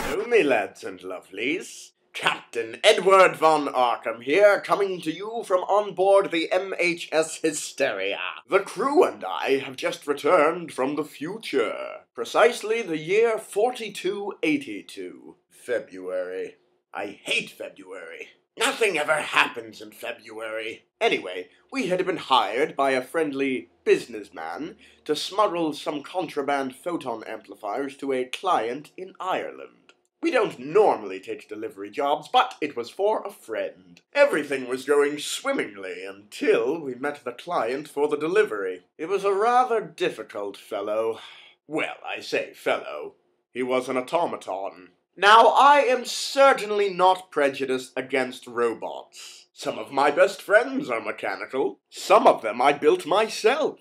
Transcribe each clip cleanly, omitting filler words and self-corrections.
Hello, me lads and lovelies. Captain Edward von Arkham here, coming to you from on board the MHS Hysteria. The crew and I have just returned from the future. Precisely the year 4282. February. I hate February. Nothing ever happens in February. Anyway, we had been hired by a friendly businessman to smuggle some contraband photon amplifiers to a client in Ireland. We don't normally take delivery jobs, but it was for a friend. Everything was going swimmingly until we met the client for the delivery. It was a rather difficult fellow. Well, I say fellow. He was an automaton. Now, I am certainly not prejudiced against robots. Some of my best friends are mechanical. Some of them I built myself.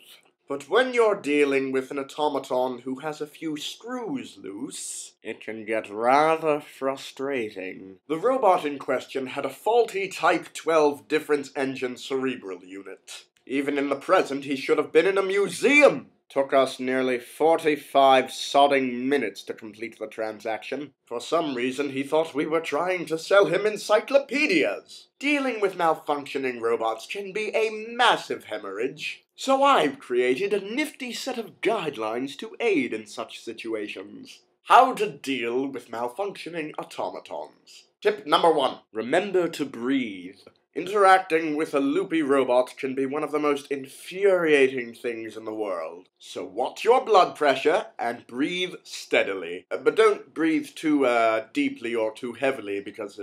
But when you're dealing with an automaton who has a few screws loose, it can get rather frustrating. The robot in question had a faulty Type 12 difference engine cerebral unit. Even in the present, he should have been in a museum. Took us nearly 45 sodding minutes to complete the transaction. For some reason, he thought we were trying to sell him encyclopedias. Dealing with malfunctioning robots can be a massive hemorrhage. So I've created a nifty set of guidelines to aid in such situations. How to deal with malfunctioning automatons. Tip number 1. Remember to breathe. Interacting with a loopy robot can be one of the most infuriating things in the world. So watch your blood pressure and breathe steadily. But don't breathe too deeply or too heavily, because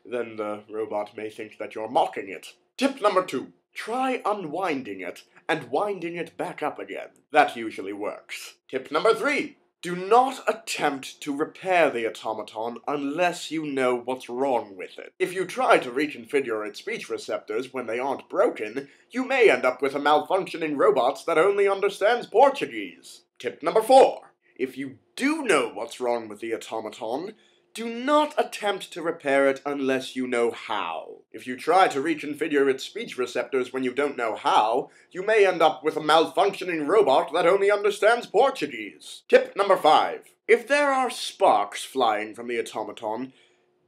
then the robot may think that you're mocking it. Tip number 2. Try unwinding it and winding it back up again. That usually works. Tip number 3. Do not attempt to repair the automaton unless you know what's wrong with it. If you try to reconfigure its speech receptors when they aren't broken, you may end up with a malfunctioning robot that only understands Portuguese. Tip number 4. If you do know what's wrong with the automaton, do not attempt to repair it unless you know how. If you try to reconfigure its speech receptors when you don't know how, you may end up with a malfunctioning robot that only understands Portuguese. Tip number 5. If there are sparks flying from the automaton,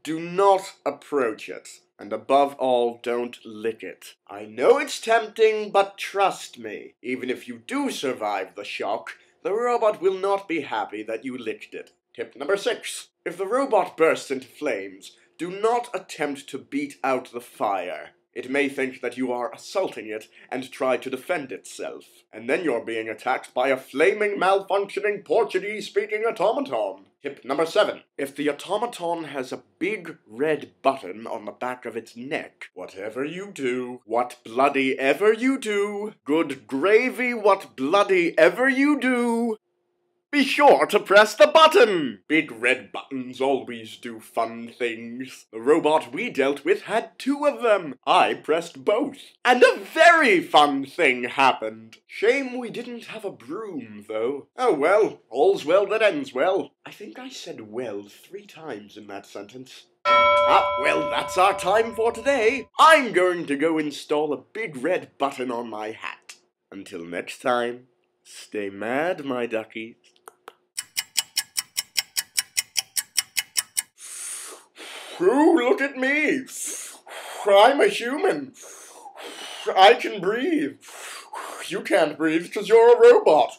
do not approach it. And above all, don't lick it. I know it's tempting, but trust me, even if you do survive the shock, the robot will not be happy that you licked it. Tip number 6. If the robot bursts into flames, do not attempt to beat out the fire. It may think that you are assaulting it and try to defend itself. And then you're being attacked by a flaming, malfunctioning, Portuguese-speaking automaton. Tip number 7. If the automaton has a big red button on the back of its neck, whatever you do, what bloody ever you do, good gravy, what bloody ever you do, be sure to press the button! Big red buttons always do fun things. The robot we dealt with had 2 of them. I pressed both. And a very fun thing happened. Shame we didn't have a broom, though. Oh well, all's well that ends well. I think I said well 3 times in that sentence. Well, that's our time for today. I'm going to go install a big red button on my hat. Until next time, stay mad, my duckies. Ooh, look at me. I'm a human. I can breathe. You can't breathe because you're a robot.